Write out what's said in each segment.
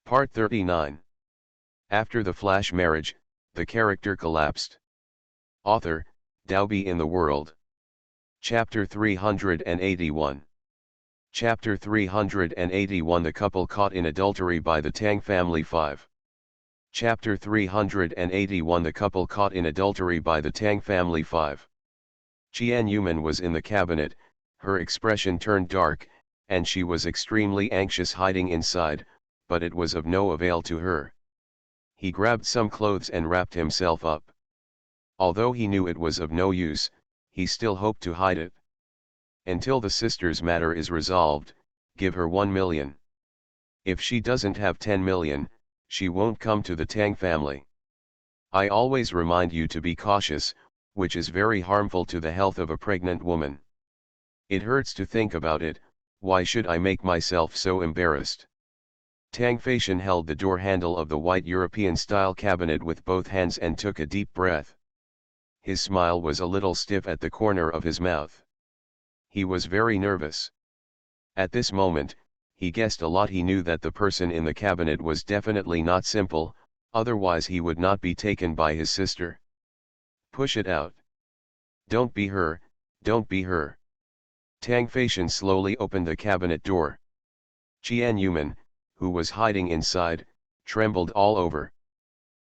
Part 39. After the flash marriage, the character collapsed. Author, Dalby in the World. Chapter 381. Chapter 381 The couple caught in adultery by the Tang family 5. Chapter 381 The couple caught in adultery by the Tang family 5. Qian Yuman was in the cabinet, her expression turned dark, and she was extremely anxious hiding inside, but it was of no avail to her. He grabbed some clothes and wrapped himself up. Although he knew it was of no use, he still hoped to hide it. Until the sister's matter is resolved, give her 1 million. If she doesn't have 10 million, she won't come to the Tang family. I always remind you to be cautious, which is very harmful to the health of a pregnant woman. It hurts to think about it. Why should I make myself so embarrassed? Tang Feishan held the door handle of the white European-style cabinet with both hands and took a deep breath. His smile was a little stiff at the corner of his mouth. He was very nervous. At this moment, he guessed a lot. He knew that the person in the cabinet was definitely not simple, otherwise he would not be taken by his sister. Push it out. Don't be her, don't be her. Tang Feishan slowly opened the cabinet door. Qian Yuman, who was hiding inside, trembled all over.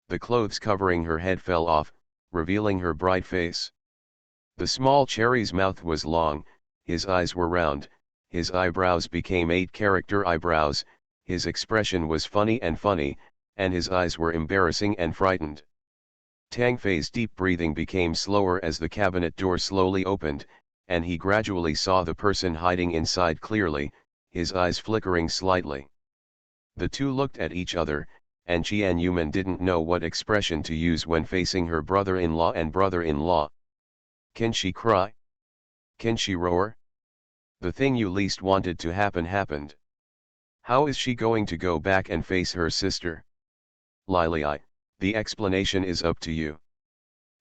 The clothes covering her head fell off, revealing her bright face. The small cherry's mouth was long, his eyes were round, his eyebrows became 8-character eyebrows, his expression was funny, and his eyes were embarrassing and frightened. Tang Fei's deep breathing became slower as the cabinet door slowly opened, and he gradually saw the person hiding inside clearly, his eyes flickering slightly. The two looked at each other, and Qian Yuman didn't know what expression to use when facing her brother-in-law and brother-in-law. Can she cry? Can she roar? The thing you least wanted to happen happened. How is she going to go back and face her sister? Lili, the explanation is up to you.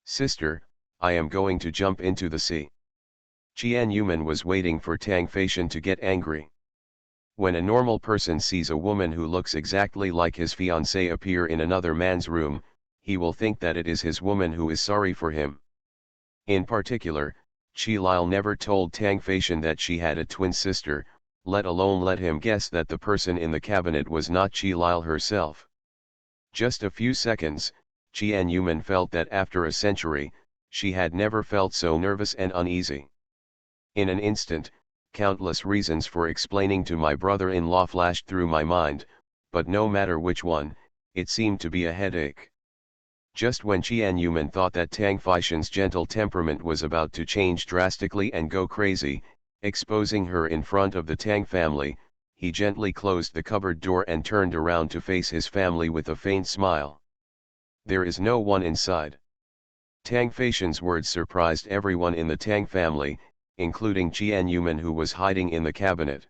Sister, I am going to jump into the sea. Qian Yuman was waiting for Tang Feishan to get angry. When a normal person sees a woman who looks exactly like his fiancée appear in another man's room, he will think that it is his woman who is sorry for him. In particular, Qi Lil never told Tang Feishan that she had a twin sister, let alone let him guess that the person in the cabinet was not Qi Lil herself. Just a few seconds, Qian Yuman felt that after a century, she had never felt so nervous and uneasy. In an instant, countless reasons for explaining to my brother-in-law flashed through my mind, but no matter which one, it seemed to be a headache. Just when Qian Yuman thought that Tang Feishan's gentle temperament was about to change drastically and go crazy, exposing her in front of the Tang family, he gently closed the cupboard door and turned around to face his family with a faint smile. There is no one inside. Tang Feishan's words surprised everyone in the Tang family, including Qian Yuman, who was hiding in the cabinet.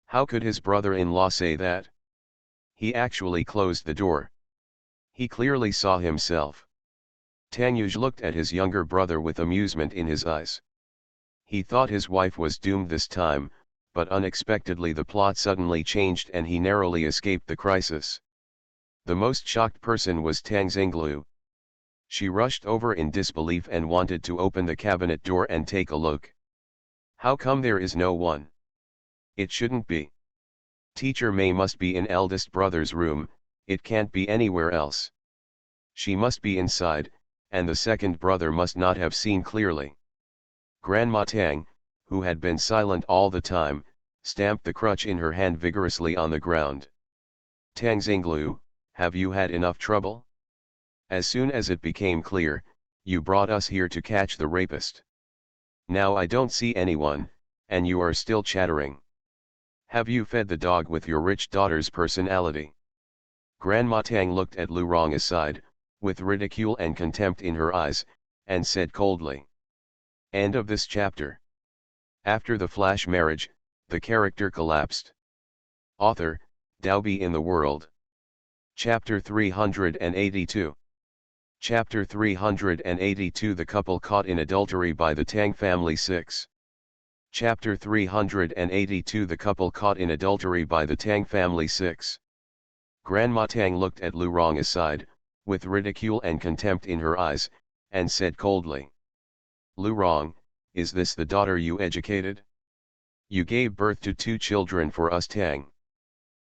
How could his brother-in-law say that? He actually closed the door. He clearly saw himself. Tang Yuj looked at his younger brother with amusement in his eyes. He thought his wife was doomed this time, but unexpectedly the plot suddenly changed and he narrowly escaped the crisis. The most shocked person was Tang Xinglu. She rushed over in disbelief and wanted to open the cabinet door and take a look. How come there is no one? It shouldn't be. Teacher Mei must be in eldest brother's room, it can't be anywhere else. She must be inside, and the second brother must not have seen clearly. Grandma Tang, who had been silent all the time, stamped the crutch in her hand vigorously on the ground. Tang Xinglu, have you had enough trouble? As soon as it became clear, you brought us here to catch the rapist. Now I don't see anyone, and you are still chattering. Have you fed the dog with your rich daughter's personality? Grandma Tang looked at Lu Rong aside, with ridicule and contempt in her eyes, and said coldly. End of this chapter. After the flash marriage, the character collapsed. Author, Dalby in the World. Chapter 382. Chapter 382 The couple caught in adultery by the Tang family 6. Chapter 382 The couple caught in adultery by the Tang family 6. Grandma Tang looked at Lu Rong aside, with ridicule and contempt in her eyes, and said coldly. Lu Rong, is this the daughter you educated? You gave birth to 2 children for us Tang.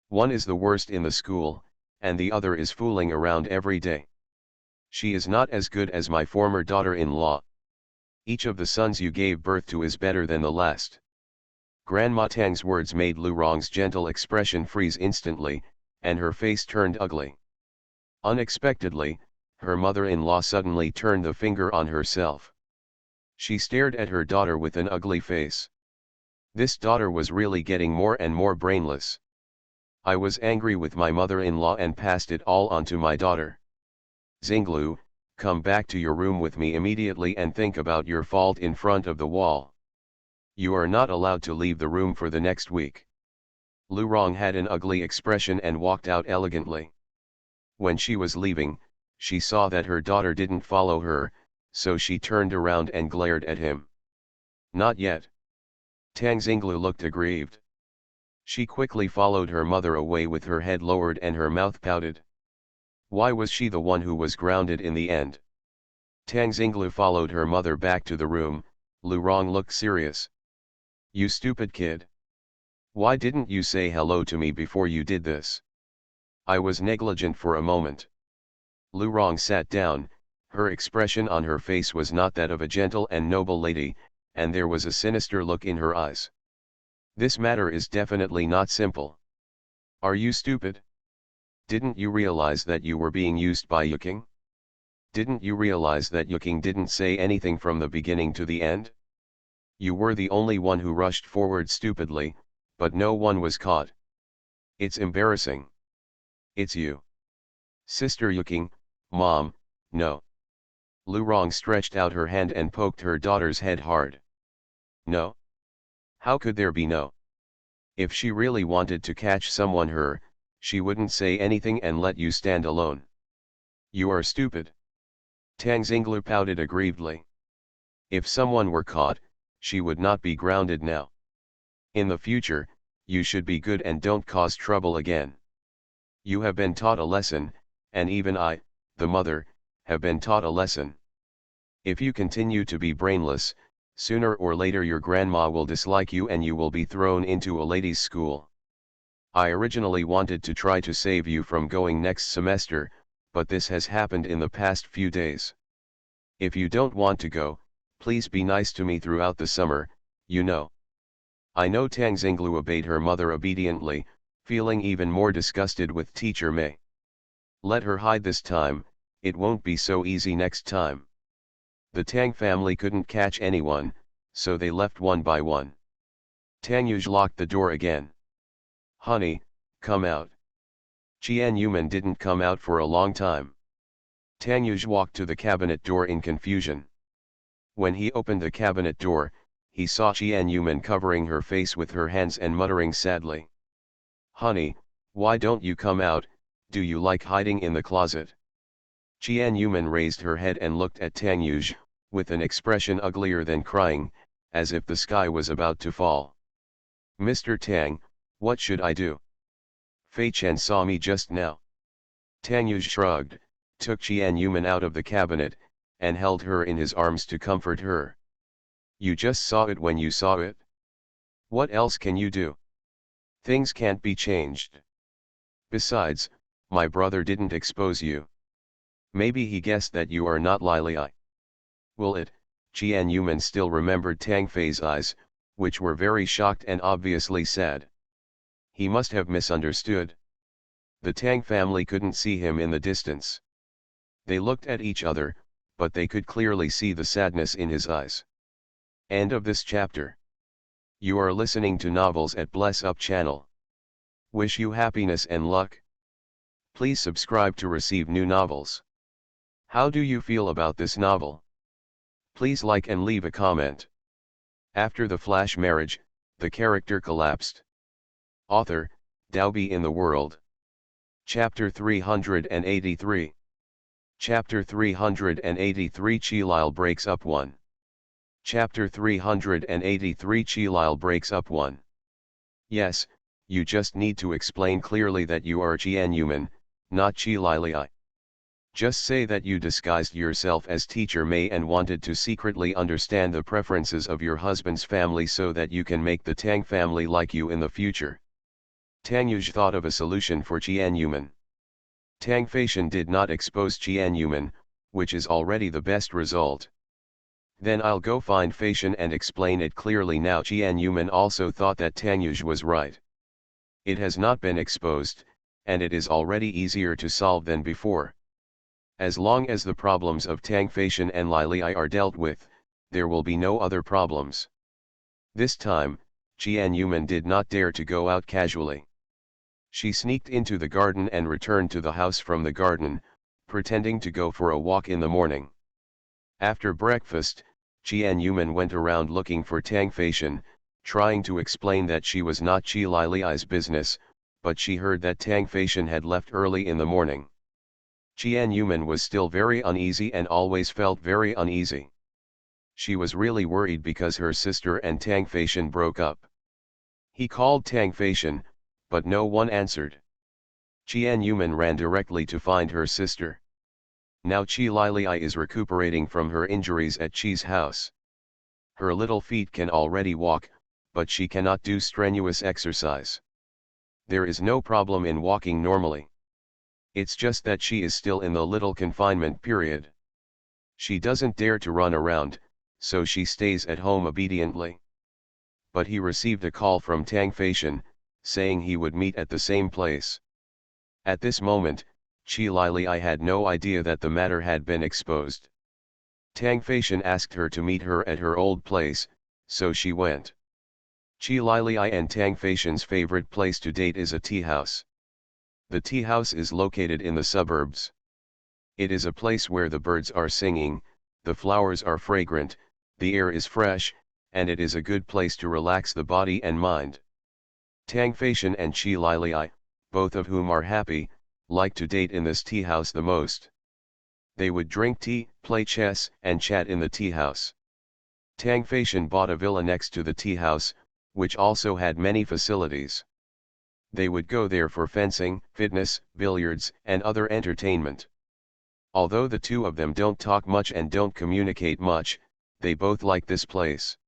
One is the worst in the school, and the other is fooling around every day. She is not as good as my former daughter-in-law. Each of the sons you gave birth to is better than the last. Grandma Tang's words made Lu Rong's gentle expression freeze instantly, and her face turned ugly. Unexpectedly, her mother-in-law suddenly turned the finger on herself. She stared at her daughter with an ugly face. This daughter was really getting more and more brainless. I was angry with my mother-in-law and passed it all on to my daughter. Xinglu, come back to your room with me immediately and think about your fault in front of the wall. You are not allowed to leave the room for the next week. Lu Rong had an ugly expression and walked out elegantly. When she was leaving, she saw that her daughter didn't follow her, so she turned around and glared at him. Not yet. Tang Xinglu looked aggrieved. She quickly followed her mother away with her head lowered and her mouth pouted. Why was she the one who was grounded in the end? Tang Xinglu followed her mother back to the room. Lu Rong looked serious. You stupid kid. Why didn't you say hello to me before you did this? I was negligent for a moment. Lu Rong sat down, her expression on her face was not that of a gentle and noble lady, and there was a sinister look in her eyes. This matter is definitely not simple. Are you stupid? Didn't you realize that you were being used by Yuking? Didn't you realize that Yuking didn't say anything from the beginning to the end? You were the only one who rushed forward stupidly, but no one was caught. It's embarrassing. It's you. Sister Yuking, Mom, no. Lu Rong stretched out her hand and poked her daughter's head hard. No? How could there be no? If she really wanted to catch someone she wouldn't say anything and let you stand alone. You are stupid. Tang Xinglu pouted aggrievedly. If someone were caught, she would not be grounded now. In the future, you should be good and don't cause trouble again. You have been taught a lesson, and even I, the mother, have been taught a lesson. If you continue to be brainless, sooner or later your grandma will dislike you and you will be thrown into a ladies' school. I originally wanted to try to save you from going next semester, but this has happened in the past few days. If you don't want to go, please be nice to me throughout the summer, you know. I know. Tang Xinglu obeyed her mother obediently, feeling even more disgusted with Teacher Mei. Let her hide this time, it won't be so easy next time. The Tang family couldn't catch anyone, so they left one by one. Tang Yuj locked the door again. Honey, come out. Qian Yuman didn't come out for a long time. Tang Yuj walked to the cabinet door in confusion. When he opened the cabinet door, he saw Qian Yuman covering her face with her hands and muttering sadly. Honey, why don't you come out, do you like hiding in the closet? Qian Yuman raised her head and looked at Tang Yuj, with an expression uglier than crying, as if the sky was about to fall. Mr. Tang, what should I do? Fei Chen saw me just now. Tang Yuj shrugged, took Qian Yuman out of the cabinet, and held her in his arms to comfort her. You just saw it when you saw it? What else can you do? Things can't be changed. Besides, my brother didn't expose you. Maybe he guessed that you are not Lili. Will it? Qian Yuman still remembered Tang Fei's eyes, which were very shocked and obviously sad. He must have misunderstood. The Tang family couldn't see him in the distance. They looked at each other, but they could clearly see the sadness in his eyes. End of this chapter. You are listening to Novels at Bless Up channel. Wish you happiness and luck. Please subscribe to receive new novels. How do you feel about this novel? Please like and leave a comment. After the flash marriage, the character collapsed. Author, Daobi in the World. Chapter 383. Chapter 383 Qilile breaks up 1. Chapter 383 Qilile breaks up 1. Yes, you just need to explain clearly that you are Jianyuman, not Chi Lili. Just say that you disguised yourself as Teacher Mei and wanted to secretly understand the preferences of your husband's family so that you can make the Tang family like you in the future. Tang Yuj thought of a solution for Jianyuman. Tang Feishan did not expose Jianyuman, which is already the best result. Then I'll go find Feishan and explain it clearly now. Jianyuman also thought that Tang Yuj was right. It has not been exposed, and it is already easier to solve than before. As long as the problems of Tang Feishan and Lili are dealt with, there will be no other problems. This time, Jianyuman did not dare to go out casually. She sneaked into the garden and returned to the house from the garden, pretending to go for a walk in the morning. After breakfast, Jianyuman went around looking for Tang Feishan, trying to explain that she was not Chi Lili's business, but she heard that Tang Feishan had left early in the morning. Jianyuman was still very uneasy and always felt very uneasy. She was really worried because her sister and Tang Feishan broke up. He called Tang Feishan, but no one answered. Jianyuman ran directly to find her sister. Now Chi Lili is recuperating from her injuries at Chi's house. Her little feet can already walk, but she cannot do strenuous exercise. There is no problem in walking normally. It's just that she is still in the little confinement period. She doesn't dare to run around, so she stays at home obediently. But he received a call from Tang Feishan, saying he would meet at the same place. At this moment, Chi Lili had no idea that the matter had been exposed. Tang Feishan asked her to meet her at her old place, so she went. Chi Lili and Tang Feishan's favorite place to date is a tea house. The tea house is located in the suburbs. It is a place where the birds are singing, the flowers are fragrant, the air is fresh, and it is a good place to relax the body and mind. Tang Feishan and Chi Lili, both of whom are happy, like to date in this tea house the most. They would drink tea, play chess, and chat in the tea house. Tang Feishan bought a villa next to the tea house, which also had many facilities. They would go there for fencing, fitness, billiards, and other entertainment. Although the two of them don't talk much and don't communicate much, they both like this place.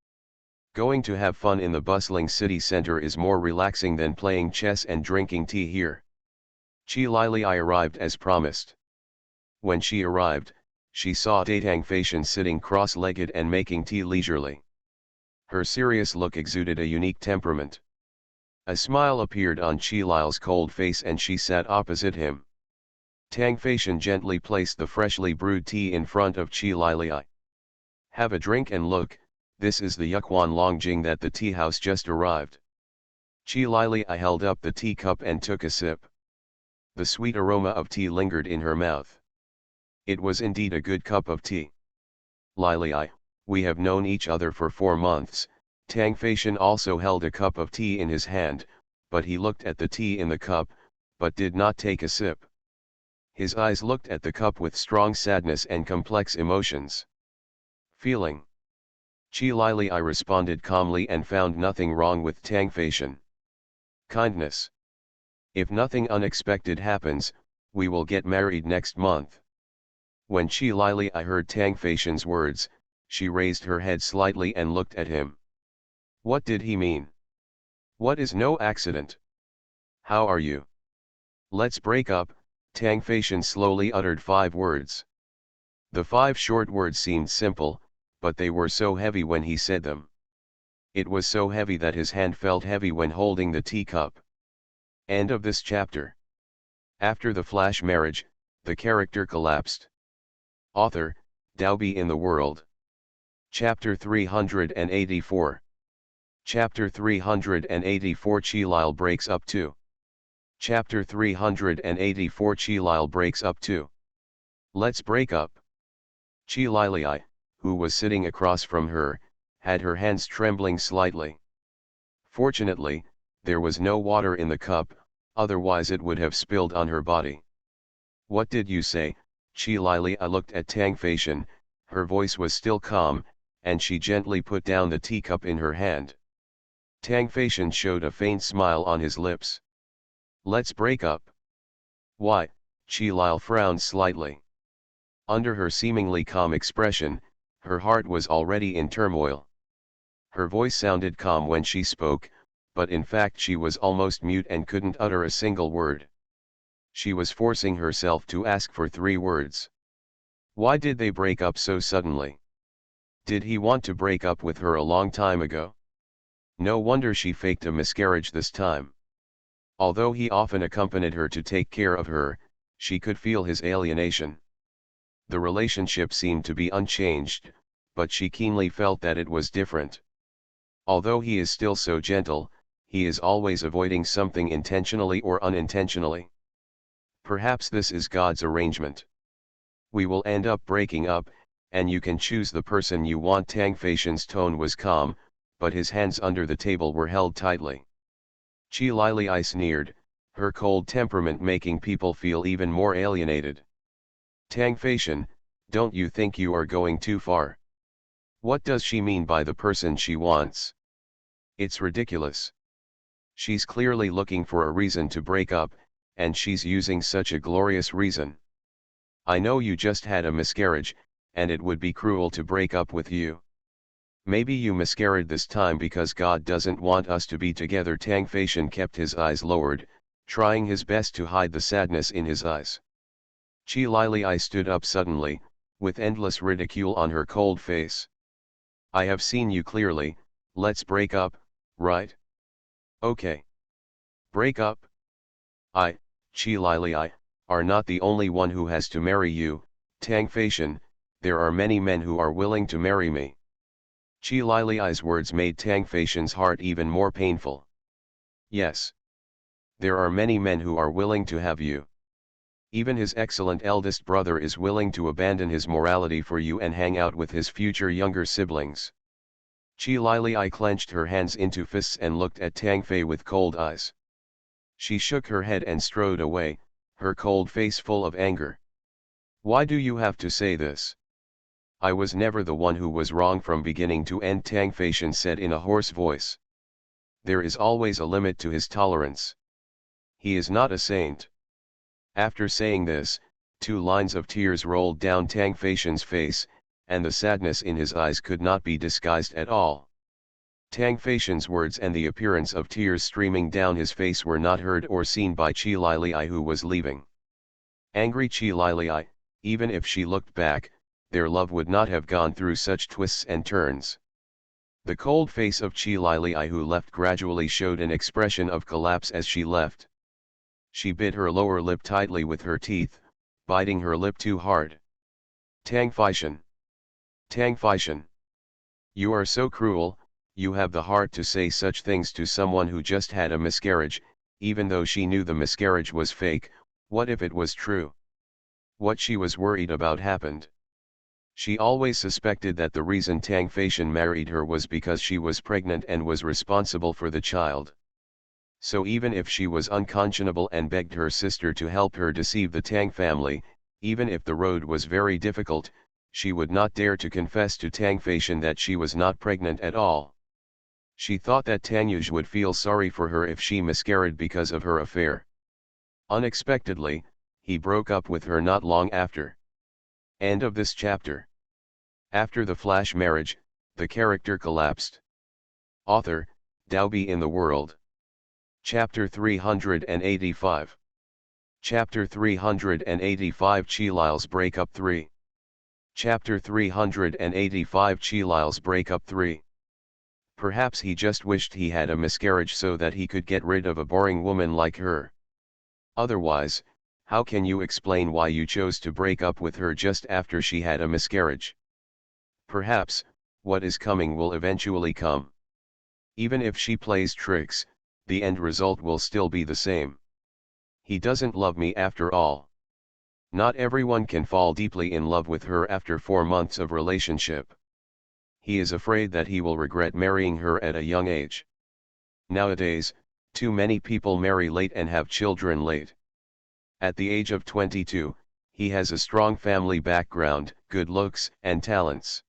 Going to have fun in the bustling city center is more relaxing than playing chess and drinking tea here. Chi Lili arrived as promised. When she arrived, she saw Tang Feishan sitting cross-legged and making tea leisurely. Her serious look exuded a unique temperament. A smile appeared on Chi Lil's cold face and she sat opposite him. Tang Feishan gently placed the freshly brewed tea in front of Chi Lili. Have a drink and look, this is the Yukwan Longjing that the tea house just arrived. Chi Lili held up the teacup and took a sip. The sweet aroma of tea lingered in her mouth. It was indeed a good cup of tea. Lili, we have known each other for 4 months. Tang Feishan also held a cup of tea in his hand, but he looked at the tea in the cup, but did not take a sip. His eyes looked at the cup with strong sadness and complex emotions. Feeling. Chi Lili responded calmly and found nothing wrong with Tang Feishan. Kindness. If nothing unexpected happens, we will get married next month. When Chi Lili heard Tang Feishan's words, she raised her head slightly and looked at him. What did he mean? What is no accident? How are you? Let's break up, Tang Feishan slowly uttered 5 words. The 5 short words seemed simple, but they were so heavy when he said them. It was so heavy that his hand felt heavy when holding the teacup. End of this chapter. After the flash marriage, the character collapsed. Author, Daobi in the World. Chapter 384. Chapter 384 Chi Lil breaks up too. Chapter 384 Chi Lil breaks up too. Let's break up. Chi Lili, who was sitting across from her, had her hands trembling slightly. Fortunately, there was no water in the cup, otherwise it would have spilled on her body. What did you say? Chi Lili looked at Tang Feishan, her voice was still calm, and she gently put down the teacup in her hand. Tang Feishan showed a faint smile on his lips. Let's break up. Why? Qi Lyle frowned slightly. Under her seemingly calm expression, her heart was already in turmoil. Her voice sounded calm when she spoke, but in fact she was almost mute and couldn't utter a single word. She was forcing herself to ask for 3 words. Why did they break up so suddenly? Did he want to break up with her a long time ago? No wonder she faked a miscarriage this time. Although he often accompanied her to take care of her, she could feel his alienation. The relationship seemed to be unchanged, but she keenly felt that it was different. Although he is still so gentle, he is always avoiding something intentionally or unintentionally. Perhaps this is God's arrangement. We will end up breaking up, and you can choose the person you want. Tang Feishan's tone was calm, but his hands under the table were held tightly. Qi Lili sneered, her cold temperament making people feel even more alienated. Tang Feishan, don't you think you are going too far? What does she mean by the person she wants? It's ridiculous. She's clearly looking for a reason to break up, and she's using such a glorious reason. I know you just had a miscarriage, and it would be cruel to break up with you. Maybe you miscarried this time because God doesn't want us to be together. Tang Feishan kept his eyes lowered, trying his best to hide the sadness in his eyes. Qi Lili stood up suddenly, with endless ridicule on her cold face. I have seen you clearly, let's break up, right? Okay. Break up? Qi Lili, are not the only one who has to marry you, Tang Feishan, there are many men who are willing to marry me. Qi Lili's words made Tang Feishan's heart even more painful. Yes. There are many men who are willing to have you. Even his excellent eldest brother is willing to abandon his morality for you and hang out with his future younger siblings. Qi Lili clenched her hands into fists and looked at Tang Fei with cold eyes. She shook her head and strode away, her cold face full of anger. Why do you have to say this? I was never the one who was wrong from beginning to end, Tang Feishan said in a hoarse voice. There is always a limit to his tolerance. He is not a saint. After saying this, 2 lines of tears rolled down Tang Feishan's face, and the sadness in his eyes could not be disguised at all. Tang Feishan's words and the appearance of tears streaming down his face were not heard or seen by Qi Lili, who was leaving. Angry Qi Lili, even if she looked back, their love would not have gone through such twists and turns. The cold face of Qi Lili, who left, gradually showed an expression of collapse as she left. She bit her lower lip tightly with her teeth, biting her lip too hard. Tang Feishan. Tang Feishan. You are so cruel. You have the heart to say such things to someone who just had a miscarriage, even though she knew the miscarriage was fake. What if it was true? What she was worried about happened. She always suspected that the reason Tang Feishan married her was because she was pregnant and was responsible for the child. So even if she was unconscionable and begged her sister to help her deceive the Tang family, even if the road was very difficult, she would not dare to confess to Tang Feishan that she was not pregnant at all. She thought that Tang Yuj would feel sorry for her if she miscarried because of her affair. Unexpectedly, he broke up with her not long after. End of this chapter. After the flash marriage, the character collapsed. Author, Daobi in the World. Chapter 385. Chapter 385 Qi Lile's Breakup 3. Chapter 385 Qi Lile's Breakup 3. Perhaps he just wished he had a miscarriage so that he could get rid of a boring woman like her. Otherwise, how can you explain why you chose to break up with her just after she had a miscarriage? Perhaps, what is coming will eventually come. Even if she plays tricks, the end result will still be the same. He doesn't love me after all. Not everyone can fall deeply in love with her after 4 months of relationship. He is afraid that he will regret marrying her at a young age. Nowadays, too many people marry late and have children late. At the age of 22, he has a strong family background, good looks, and talents.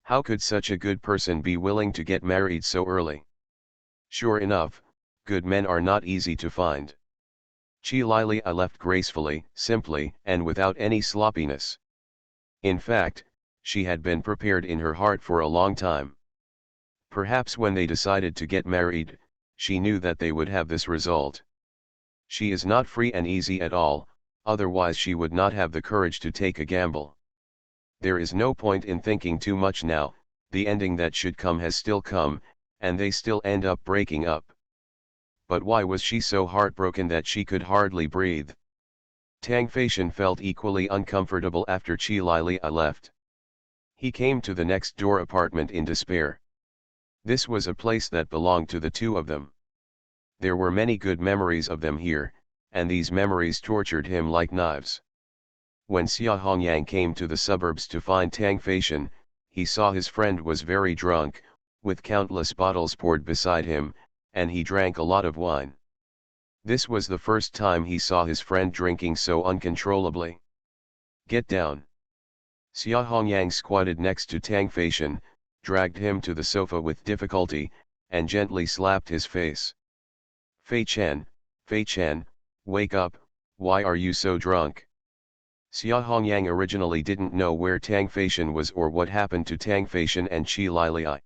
How could such a good person be willing to get married so early? Sure enough, good men are not easy to find. Chi Lili left gracefully, simply, and without any sloppiness. In fact, she had been prepared in her heart for a long time. Perhaps when they decided to get married, she knew that they would have this result. She is not free and easy at all, otherwise she would not have the courage to take a gamble. There is no point in thinking too much now, the ending that should come has still come, and they still end up breaking up. But why was she so heartbroken that she could hardly breathe? Tang Feishan felt equally uncomfortable after Chi Lili left. He came to the next door apartment in despair. This was a place that belonged to the two of them. There were many good memories of them here, and these memories tortured him like knives. When Xia Hongyang came to the suburbs to find Tang Feishan, he saw his friend was very drunk, with countless bottles poured beside him, and he drank a lot of wine. This was the first time he saw his friend drinking so uncontrollably. Get down. Xia Hongyang squatted next to Tang Feishan, dragged him to the sofa with difficulty, and gently slapped his face. Fei Chen, wake up, why are you so drunk? Xia Hongyang originally didn't know where Tang Feishan was or what happened to Tang Feishan and Chi Lili.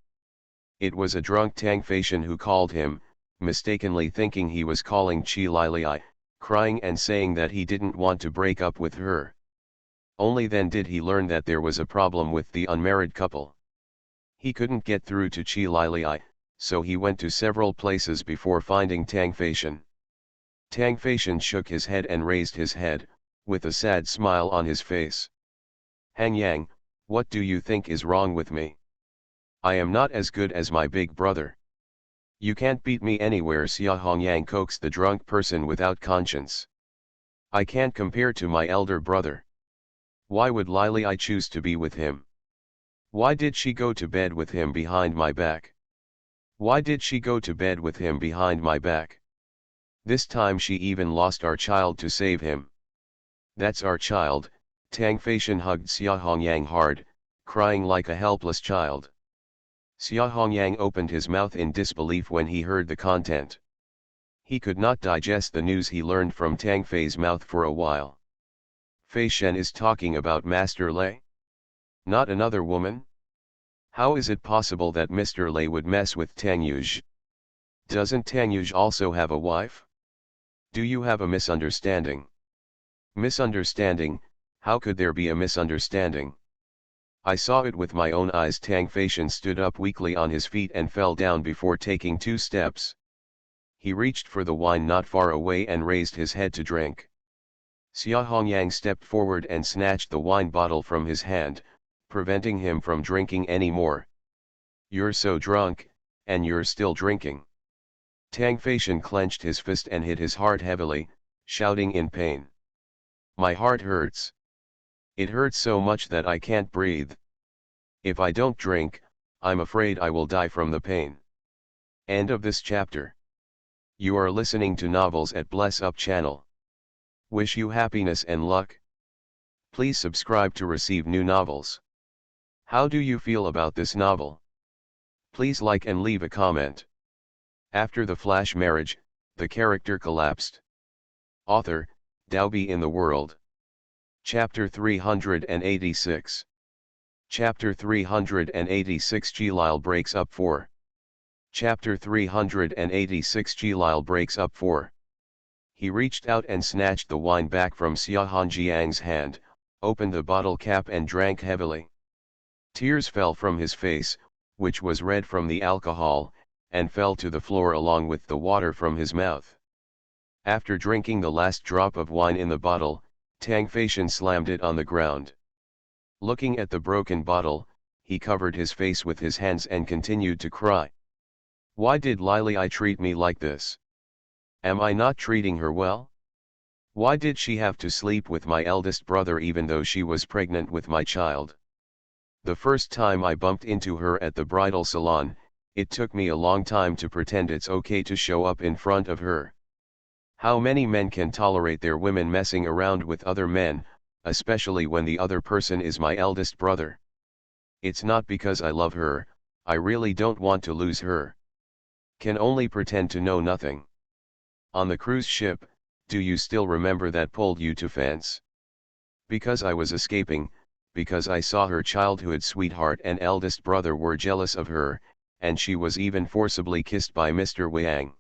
It was a drunk Tang Feishan who called him, mistakenly thinking he was calling Chi Lili, crying and saying that he didn't want to break up with her. Only then did he learn that there was a problem with the unmarried couple. He couldn't get through to Chi Lili, so he went to several places before finding Tang Feishan. Tang Feishan shook his head and raised his head, with a sad smile on his face. Hang Yang, what do you think is wrong with me? I am not as good as my big brother. You can't beat me anywhere. Xia Hongyang coaxed the drunk person without conscience. I can't compare to my elder brother. Why would Lili choose to be with him? Why did she go to bed with him behind my back? Why did she go to bed with him behind my back? This time she even lost our child to save him. That's our child. Tang Feishan hugged Xia Hongyang hard, crying like a helpless child. Xia Hongyang opened his mouth in disbelief when he heard the content. He could not digest the news he learned from Tang Fei's mouth for a while. Feishan is talking about Master Lei? Not another woman? How is it possible that Mr. Lei would mess with Tang Yuge? Doesn't Tang Yuge also have a wife? Do you have a misunderstanding? Misunderstanding? How could there be a misunderstanding? I saw it with my own eyes. Tang Feishan stood up weakly on his feet and fell down before taking 2 steps. He reached for the wine not far away and raised his head to drink. Xia Hongyang stepped forward and snatched the wine bottle from his hand, preventing him from drinking any more. You're so drunk, and you're still drinking. Tang Feishan clenched his fist and hit his heart heavily, shouting in pain. My heart hurts. It hurts so much that I can't breathe. If I don't drink, I'm afraid I will die from the pain. End of this chapter. You are listening to Novels at Bless Up channel. Wish you happiness and luck. Please subscribe to receive new novels. How do you feel about this novel? Please like and leave a comment. After the flash marriage, the character collapsed. Author, Daobi in the World. Chapter 386. Chapter 386 Jilal breaks up 4. Chapter 386 Jilal breaks up 4. He reached out and snatched the wine back from Xia Hongyang's hand, opened the bottle cap and drank heavily. Tears fell from his face, which was red from the alcohol, and fell to the floor along with the water from his mouth. After drinking the last drop of wine in the bottle, Tang Feishan slammed it on the ground. Looking at the broken bottle, he covered his face with his hands and continued to cry. Why did Lili treat me like this? Am I not treating her well? Why did she have to sleep with my eldest brother even though she was pregnant with my child? The first time I bumped into her at the bridal salon, it took me a long time to pretend it's okay to show up in front of her. How many men can tolerate their women messing around with other men, especially when the other person is my eldest brother? It's not because I love her, I really don't want to lose her. Can only pretend to know nothing. On the cruise ship, do you still remember that pulled you to fence? Because I was escaping, because I saw her childhood sweetheart and eldest brother were jealous of her, and she was even forcibly kissed by Mr. Wang.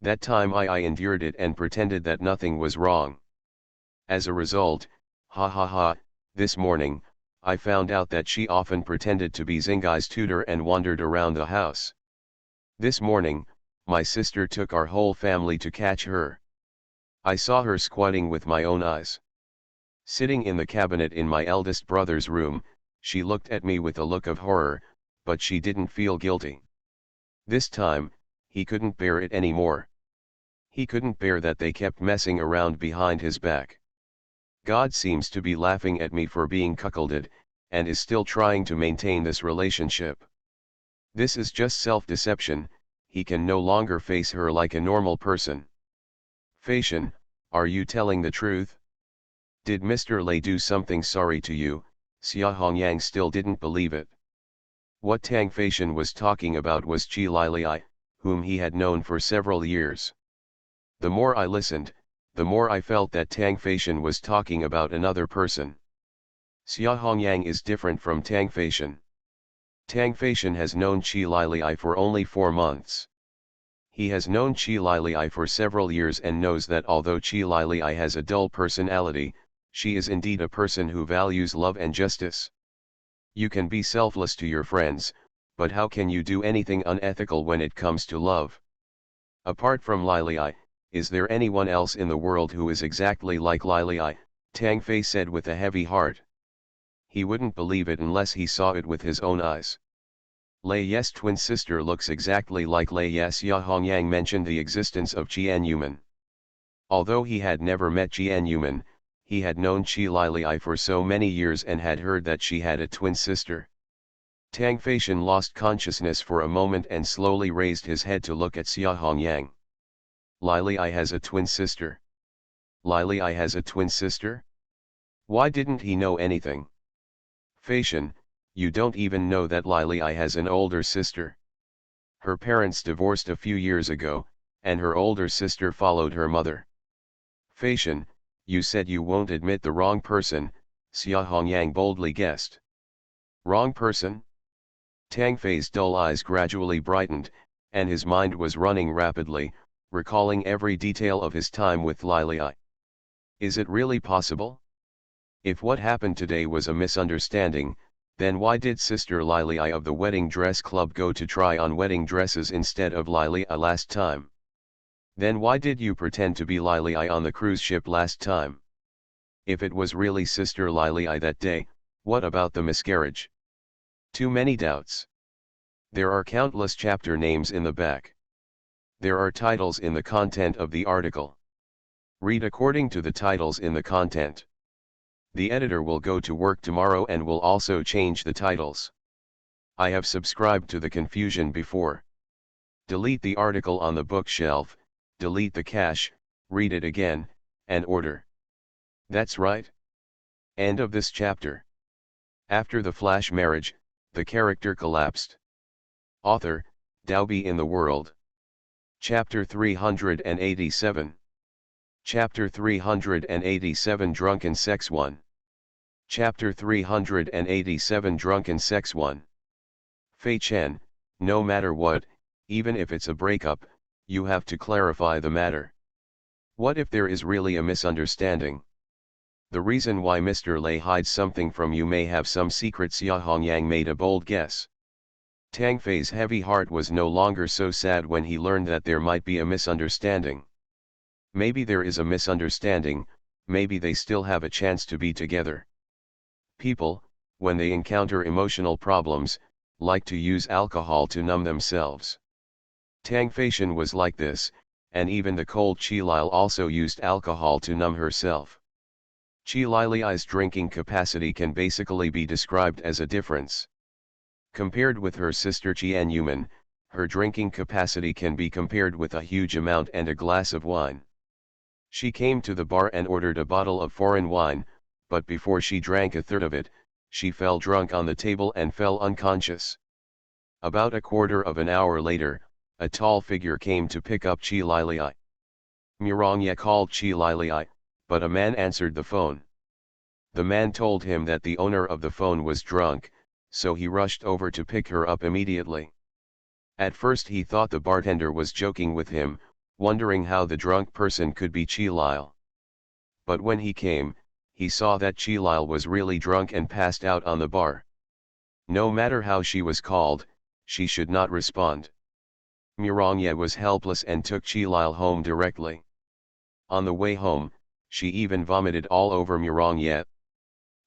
That time I endured it and pretended that nothing was wrong. As a result, ha ha ha, this morning, I found out that she often pretended to be Xingai's tutor and wandered around the house. This morning, my sister took our whole family to catch her. I saw her squatting with my own eyes. Sitting in the cabinet in my eldest brother's room, she looked at me with a look of horror, but she didn't feel guilty. This time, he couldn't bear it anymore. He couldn't bear that they kept messing around behind his back. God seems to be laughing at me for being cuckolded, and is still trying to maintain this relationship. This is just self-deception. He can no longer face her like a normal person. Faishan, are you telling the truth? Did Mr. Lei do something sorry to you? Xia Hongyang still didn't believe it. What Tang Faishan was talking about was Qi Lilei, whom he had known for several years. The more I listened, the more I felt that Tang Faishan was talking about another person. Xia Hongyang is different from Tang Faishan. Tang Faishan has known Qi Lilei for only 4 months. He has known Qi Lilei for several years and knows that although Qi Lilei has a dull personality, she is indeed a person who values love and justice. You can be selfless to your friends, but how can you do anything unethical when it comes to love? Apart from Lilei, is there anyone else in the world who is exactly like Lilei? Tang Fei said with a heavy heart. He wouldn't believe it unless he saw it with his own eyes. Lei Ye's twin sister looks exactly like Lei Ye. Xia Hongyang mentioned the existence of Qian Yuman. Although he had never met Qian Yuman, he had known Qi Lilei for so many years and had heard that she had a twin sister. Tang Faishan lost consciousness for a moment and slowly raised his head to look at Xia Hongyang. Lilei has a twin sister. Lilei has a twin sister? Why didn't he know anything? Faishan, you don't even know that Lilei has an older sister. Her parents divorced a few years ago, and her older sister followed her mother. Faishan, you said you won't admit the wrong person, Xia Hongyang boldly guessed. Wrong person? Tang Fei's dull eyes gradually brightened, and his mind was running rapidly, recalling every detail of his time with Lilei. Is it really possible? If what happened today was a misunderstanding, then why did Sister Lilei of the Wedding Dress Club go to try on wedding dresses instead of Lilei last time? Then why did you pretend to be Lilei on the cruise ship last time? If it was really Sister Lilei that day, what about the miscarriage? Too many doubts. There are countless chapter names in the back. There are titles in the content of the article. Read according to the titles in the content. The editor will go to work tomorrow and will also change the titles. I have subscribed to the confusion before. Delete the article on the bookshelf, delete the cache, read it again, and order. That's right. End of this chapter. After the flash marriage, the character collapsed. Author, Daobi in the World. Chapter 387. Chapter 387 Drunken Sex 1. Chapter 387 Drunken Sex 1. Fei Chen, no matter what, even if it's a breakup, you have to clarify the matter. What if there is really a misunderstanding? The reason why Mr. Lei hides something from you may have some secret. Xia Hongyang made a bold guess. Tang Fei's heavy heart was no longer so sad when he learned that there might be a misunderstanding. Maybe there is a misunderstanding, maybe they still have a chance to be together. People, when they encounter emotional problems, like to use alcohol to numb themselves. Tang Faishan was like this, and even the cold Qi Lile also used alcohol to numb herself. Qi Lilei's drinking capacity can basically be described as a difference. Compared with her sister Qian Yuman, her drinking capacity can be compared with a huge amount and a glass of wine. She came to the bar and ordered a bottle of foreign wine, but before she drank a third of it, she fell drunk on the table and fell unconscious. About a quarter of an hour later, a tall figure came to pick up Chi Lilii. Mirongye called Chi Lilii, but a man answered the phone. The man told him that the owner of the phone was drunk, so he rushed over to pick her up immediately. At first he thought the bartender was joking with him, wondering how the drunk person could be Chi Lil. But when he came, he saw that Chi Lil was really drunk and passed out on the bar. No matter how she was called, she should not respond. Mirongye was helpless and took Chi Lil home directly. On the way home, she even vomited all over Mirongye.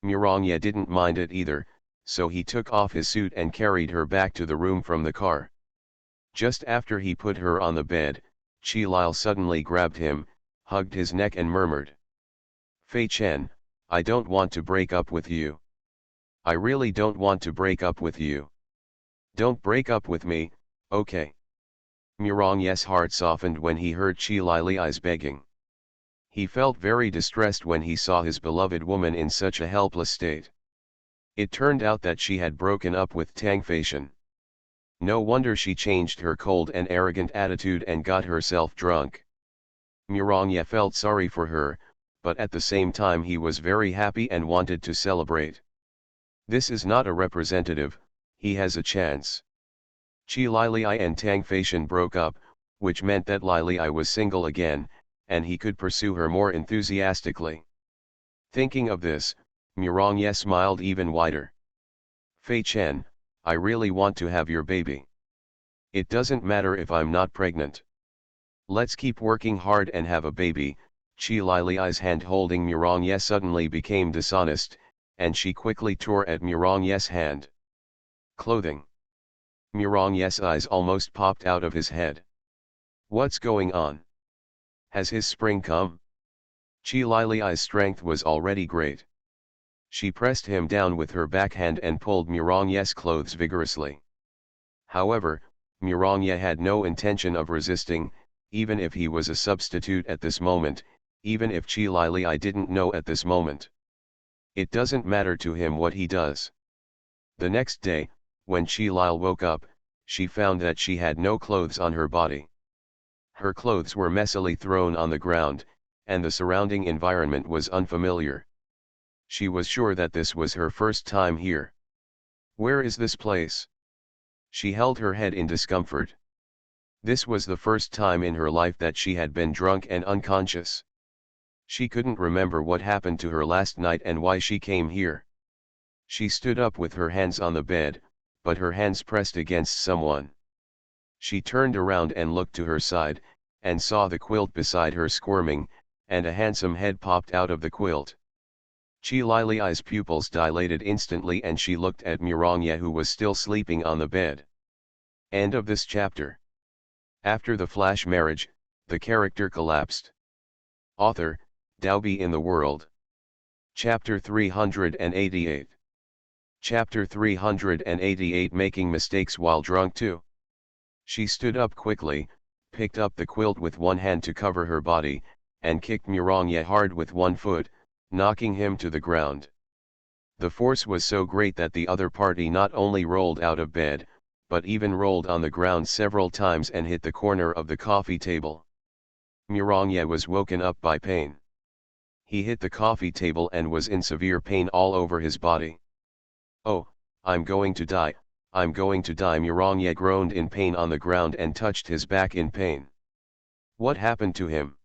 Mirongye didn't mind it either, so he took off his suit and carried her back to the room from the car. Just after he put her on the bed, Chi Lil suddenly grabbed him, hugged his neck and murmured, "Fei Chen, I don't want to break up with you. I really don't want to break up with you. Don't break up with me, okay?" Mirongye's heart softened when he heard Chi Lili's begging. He felt very distressed when he saw his beloved woman in such a helpless state. It turned out that she had broken up with Tang Feishan. No wonder she changed her cold and arrogant attitude and got herself drunk. Mirongye felt sorry for her, but at the same time he was very happy and wanted to celebrate. This is not a representative, he has a chance. Chi Lilii and Tang Feishan broke up, which meant that Lilii was single again, and he could pursue her more enthusiastically. Thinking of this, Mirongye smiled even wider. "Fei Chen, I really want to have your baby. It doesn't matter if I'm not pregnant. Let's keep working hard and have a baby." Chi Lili's hand holding Mirongye suddenly became dishonest, and she quickly tore at Mirongye's hand. "Clothing." Mirongye's eyes almost popped out of his head. What's going on? Has his spring come? Chi Lili's strength was already great. She pressed him down with her backhand and pulled Mirongye's clothes vigorously. However, Mirongye had no intention of resisting, even if he was a substitute at this moment, even if Chi Lilii didn't know at this moment. It doesn't matter to him what he does. The next day, when Chi Lil woke up, she found that she had no clothes on her body. Her clothes were messily thrown on the ground, and the surrounding environment was unfamiliar. She was sure that this was her first time here. Where is this place? She held her head in discomfort. This was the first time in her life that she had been drunk and unconscious. She couldn't remember what happened to her last night and why she came here. She stood up with her hands on the bed, but her hands pressed against someone. She turned around and looked to her side, and saw the quilt beside her squirming, and a handsome head popped out of the quilt. Chi Lili's pupils dilated instantly and she looked at Mirongye, who was still sleeping on the bed. End of this chapter. After the flash marriage, the character collapsed. Author, Daobi in the World. Chapter 388. Chapter 388, Making Mistakes While Drunk 2. She stood up quickly, picked up the quilt with one hand to cover her body, and kicked Mirongye hard with one foot, knocking him to the ground. The force was so great that the other party not only rolled out of bed, but even rolled on the ground several times and hit the corner of the coffee table. Mirongye was woken up by pain. He hit the coffee table and was in severe pain all over his body. "Oh, I'm going to die, I'm going to die." Mirongye groaned in pain on the ground and touched his back in pain. What happened to him?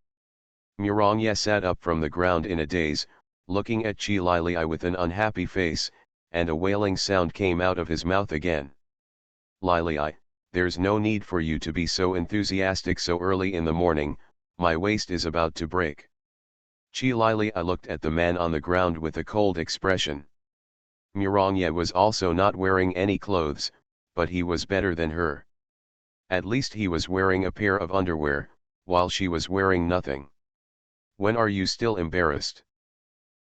Mirongye sat up from the ground in a daze, looking at Chi Lilii with an unhappy face, and a wailing sound came out of his mouth again. "Lilii, there's no need for you to be so enthusiastic so early in the morning, my waist is about to break." Chi Lilii looked at the man on the ground with a cold expression. Mirongye was also not wearing any clothes, but he was better than her. At least he was wearing a pair of underwear, while she was wearing nothing. "When are you still embarrassed?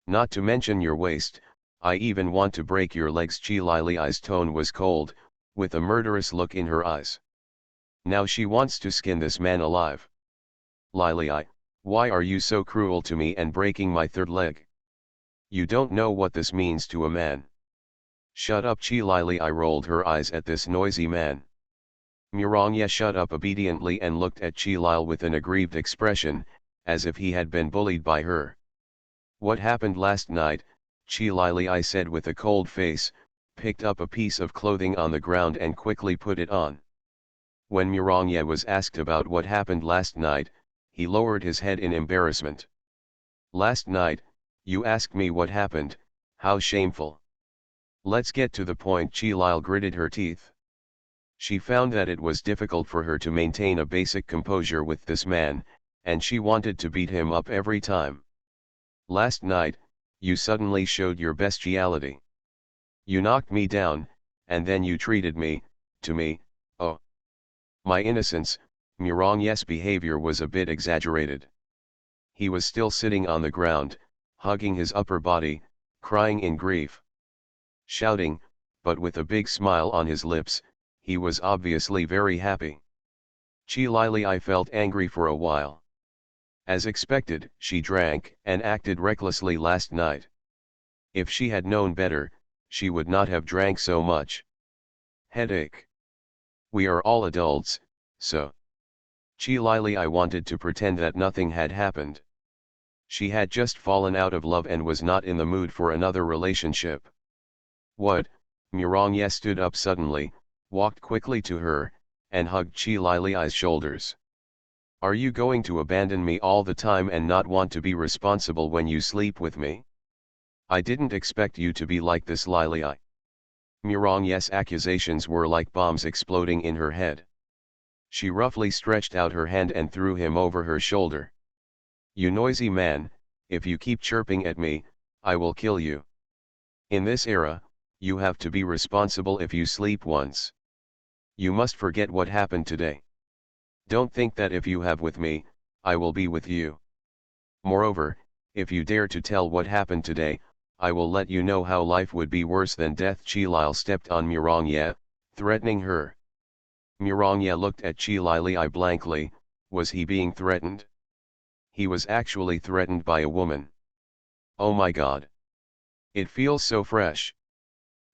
Not to mention your waist, I even want to break your legs." Chi Lili's tone was cold, with a murderous look in her eyes. Now she wants to skin this man alive. "Lilii, why are you so cruel to me and breaking my third leg? You don't know what this means to a man." "Shut up." Chi Lilii rolled her eyes at this noisy man. Mirongye shut up obediently and looked at Chilil with an aggrieved expression, as if he had been bullied by her. What happened last night, Chilili said with a cold face, picked up a piece of clothing on the ground and quickly put it on. When Mirongye was asked about what happened last night, he lowered his head in embarrassment. Last night, you asked me what happened, how shameful. Let's get to the point. Chilil gritted her teeth. She found that it was difficult for her to maintain a basic composure with this man, and she wanted to beat him up every time. Last night, you suddenly showed your bestiality. You knocked me down, and then you treated me, to me, oh. My innocence. Mirongye's behavior was a bit exaggerated. He was still sitting on the ground, hugging his upper body, crying in grief. Shouting, but with a big smile on his lips, he was obviously very happy. Chilili felt angry for a while. As expected, she drank and acted recklessly last night. If she had known better, she would not have drank so much. Headache. We are all adults, so. Chilili wanted to pretend that nothing had happened. She had just fallen out of love and was not in the mood for another relationship. What? Mirongye stood up suddenly, walked quickly to her, and hugged Chilili's shoulders. Are you going to abandon me all the time and not want to be responsible when you sleep with me? I didn't expect you to be like this, Lili. Mirongye's accusations were like bombs exploding in her head. She roughly stretched out her hand and threw him over her shoulder. You noisy man, if you keep chirping at me, I will kill you. In this era, you have to be responsible if you sleep once. You must forget what happened today. Don't think that if you have with me, I will be with you. Moreover, if you dare to tell what happened today, I will let you know how life would be worse than death. Chilil stepped on Mirongye, threatening her. Mirongye looked at Chilili blankly. Was he being threatened? He was actually threatened by a woman. Oh my God. It feels so fresh.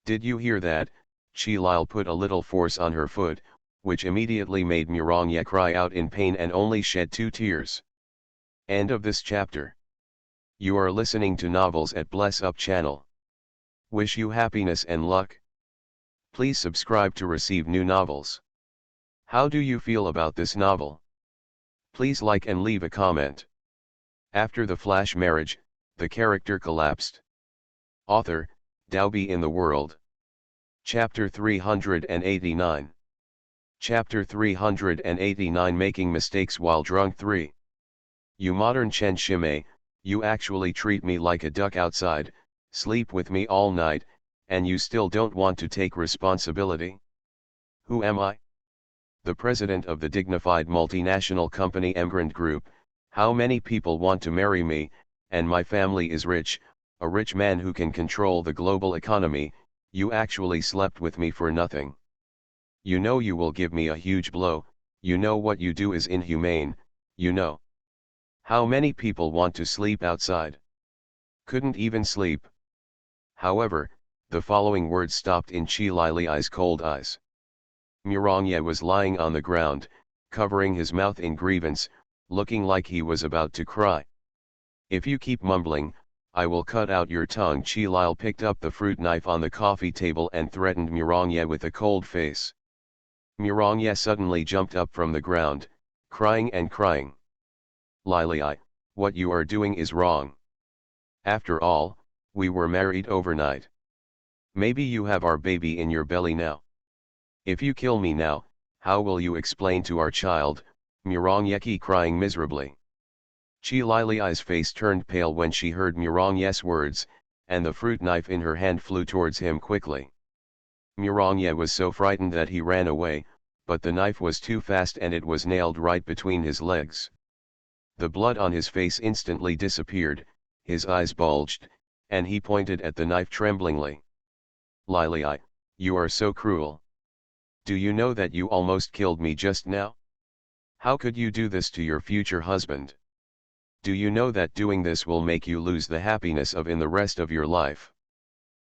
Did you hear that? Chilil put a little force on her foot, which immediately made Mirongye cry out in pain and only shed 2 tears. End of this chapter. You are listening to novels at Bless Up channel. Wish you happiness and luck. Please subscribe to receive new novels. How do you feel about this novel? Please like and leave a comment. After the flash marriage, the character collapsed. Author, Dalby in the World. Chapter 389. Chapter 389 Making Mistakes While Drunk 3. You modern Chen Shimei, you actually treat me like a duck outside, sleep with me all night, and you still don't want to take responsibility? Who am I? The president of the dignified multinational company Emgrand Group. How many people want to marry me, and my family is rich, a rich man who can control the global economy. You actually slept with me for nothing. You know you will give me a huge blow, you know what you do is inhumane, you know. How many people want to sleep outside? Couldn't even sleep. However, the following words stopped in Chilili's cold eyes. Mirongye was lying on the ground, covering his mouth in grievance, looking like he was about to cry. If you keep mumbling, I will cut out your tongue. Chilil picked up the fruit knife on the coffee table and threatened Mirongye with a cold face. Mirongye suddenly jumped up from the ground, crying and crying. Lili, what you are doing is wrong. After all, we were married overnight. Maybe you have our baby in your belly now. If you kill me now, how will you explain to our child? Mirongye crying miserably. Chilili's face turned pale when she heard Mirongye's words, and the fruit knife in her hand flew towards him quickly. Mirongye was so frightened that he ran away, but the knife was too fast and it was nailed right between his legs. The blood on his face instantly disappeared, his eyes bulged, and he pointed at the knife tremblingly. Lili, you are so cruel. Do you know that you almost killed me just now? How could you do this to your future husband? Do you know that doing this will make you lose the happiness of in the rest of your life?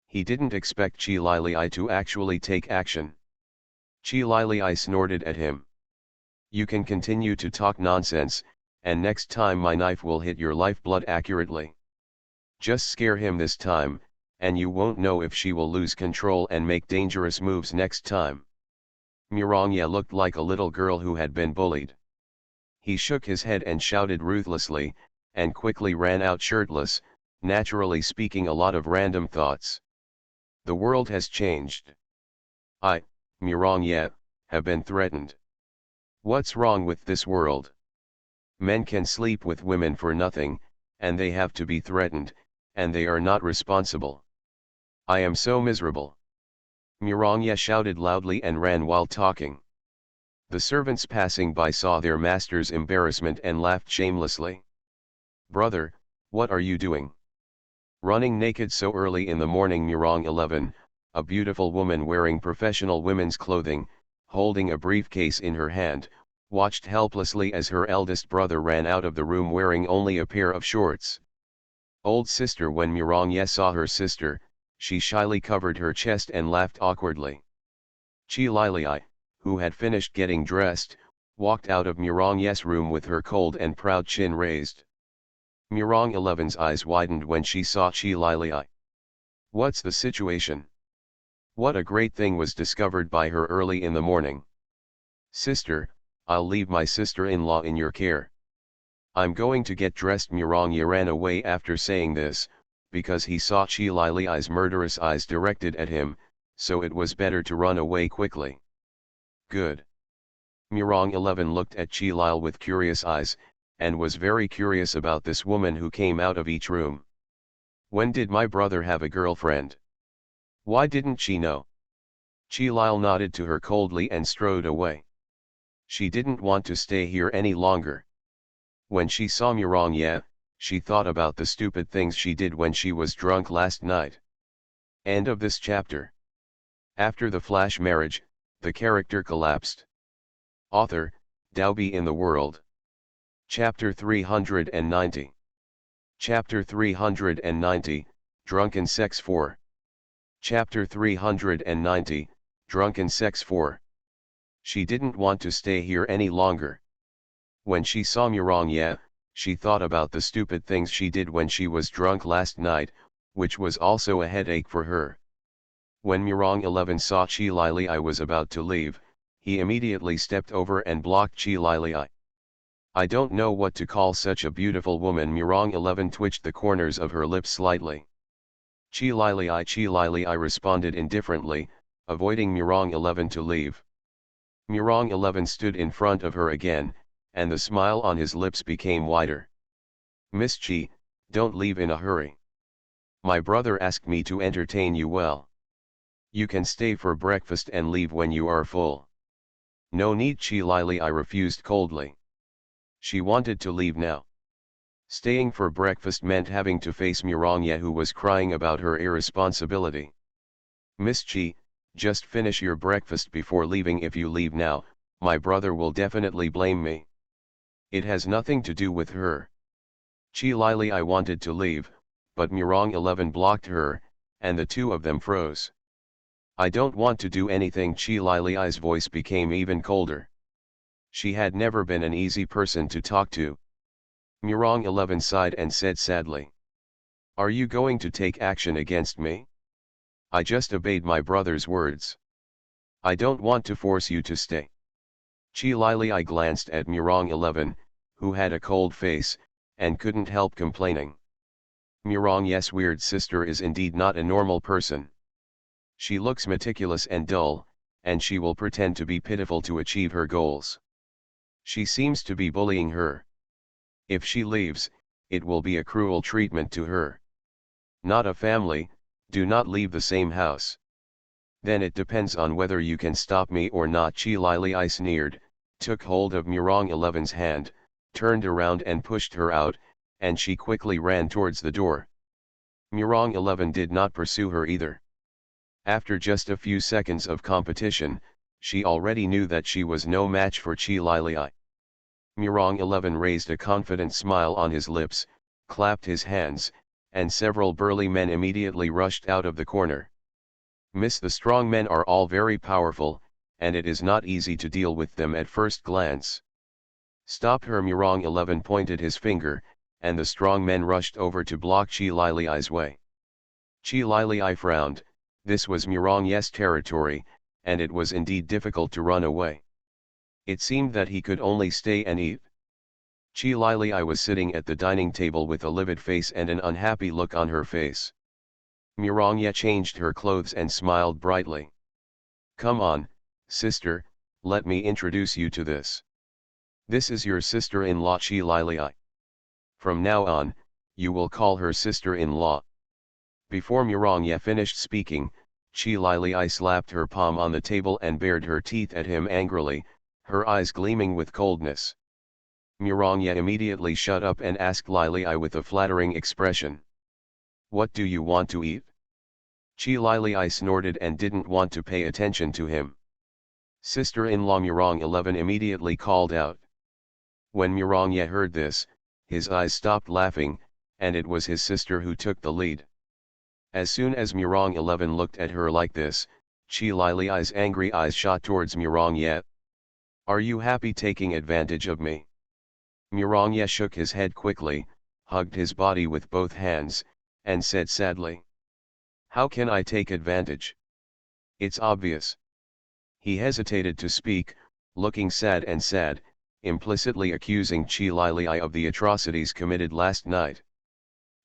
He didn't expect Chilili to actually take action. Chi Lili snorted at him. You can continue to talk nonsense, and next time my knife will hit your lifeblood accurately. Just scare him this time, and you won't know if she will lose control and make dangerous moves next time. Mirongye looked like a little girl who had been bullied. He shook his head and shouted ruthlessly, and quickly ran out shirtless, naturally speaking a lot of random thoughts. The world has changed. I, Mirongye, have been threatened. What's wrong with this world? Men can sleep with women for nothing, and they have to be threatened, and they are not responsible. I am so miserable. Mirongye shouted loudly and ran while talking. The servants passing by saw their master's embarrassment and laughed shamelessly. Brother, what are you doing? Running naked so early in the morning? Mirong 11, a beautiful woman wearing professional women's clothing, holding a briefcase in her hand, watched helplessly as her eldest brother ran out of the room wearing only a pair of shorts. Old sister. When Mirongye saw her sister, she shyly covered her chest and laughed awkwardly. Chi Lili, who had finished getting dressed, walked out of Mirongye's room with her cold and proud chin raised. Mirong 11's eyes widened when she saw Chi Lili. What's the situation? What a great thing was discovered by her early in the morning. Sister, I'll leave my sister-in-law in your care. I'm going to get dressed. Mirongye ran away after saying this, because he saw Chi Lili's murderous eyes directed at him, so it was better to run away quickly. Good. Mirong 11 looked at Chi Lil with curious eyes, and was very curious about this woman who came out of each room. When did my brother have a girlfriend? Why didn't she know? Chi Lil nodded to her coldly and strode away. She didn't want to stay here any longer. When she saw Mirongye, she thought about the stupid things she did when she was drunk last night. End of this chapter. After the flash marriage, the character collapsed. Author, Daobi in the World. Chapter 390. Chapter 390, Drunken Sex 4. Chapter 390, Drunken Sex 4. She didn't want to stay here any longer. When she saw Mirongye, she thought about the stupid things she did when she was drunk last night, which was also a headache for her. When Mirong 11 saw Chi Lili was about to leave, he immediately stepped over and blocked Chi Lili. I don't know what to call such a beautiful woman. Mirong 11 twitched the corners of her lips slightly. Chi Lili responded indifferently, avoiding Mirong 11 to leave. Mirong 11 stood in front of her again, and the smile on his lips became wider. Miss Chi, don't leave in a hurry. My brother asked me to entertain you well. You can stay for breakfast and leave when you are full. No need. Chi Lili refused coldly. She wanted to leave now. Staying for breakfast meant having to face Mirongye, who was crying about her irresponsibility. Miss Chi, just finish your breakfast before leaving. If you leave now, my brother will definitely blame me. It has nothing to do with her. Chi Lili wanted to leave, but Mirong 11 blocked her, and the two of them froze. I don't want to do anything. Chi Lili's voice became even colder. She had never been an easy person to talk to. Mirong 11 sighed and said sadly. Are you going to take action against me? I just obeyed my brother's words. I don't want to force you to stay. Chi Lili glanced at Mirong 11, who had a cold face, and couldn't help complaining. Mirongye's weird sister is indeed not a normal person. She looks meticulous and dull, and she will pretend to be pitiful to achieve her goals. She seems to be bullying her. If she leaves, it will be a cruel treatment to her. Not a family, do not leave the same house. Then it depends on whether you can stop me or not. Chi Lili sneered, took hold of Mirong 11's hand, turned around and pushed her out, and she quickly ran towards the door. Mirong 11 did not pursue her either. After just a few seconds of competition, she already knew that she was no match for Chi Lili. Mirong 11 raised a confident smile on his lips, clapped his hands, and several burly men immediately rushed out of the corner. Miss, the strong men are all very powerful, and it is not easy to deal with them at first glance. Stop her! Murong 11 pointed his finger, and the strong men rushed over to block Chi Lili's way. Chi Lili frowned. This was Murong's territory, and it was indeed difficult to run away. It seemed that he could only stay and eat. Chi Lili was sitting at the dining table with a livid face and an unhappy look on her face. Murong changed her clothes and smiled brightly. "Come on, sister, let me introduce you to this. This is your sister-in-law Chi Lili. From now on, you will call her sister-in-law." Before Murong finished speaking, Chi Lili slapped her palm on the table and bared her teeth at him angrily, her eyes gleaming with coldness. Murong immediately shut up and asked Lili with a flattering expression, "What do you want to eat?" Chi Lili snorted and didn't want to pay attention to him. "Sister-in-law," Murong 11 immediately called out. When Murong heard this, his eyes stopped laughing, and it was his sister who took the lead. As soon as Murong 11 looked at her like this, Chi Lili's angry eyes shot towards Murong. "Are you happy taking advantage of me?" Murong shook his head quickly, hugged his body with both hands, and said sadly, "How can I take advantage? It's obvious." He hesitated to speak, looking sad, implicitly accusing Chi Lili of the atrocities committed last night.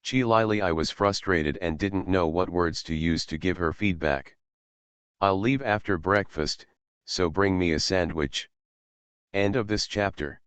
Chi Lili was frustrated and didn't know what words to use to give her feedback. "I'll leave after breakfast, so bring me a sandwich." End of this chapter.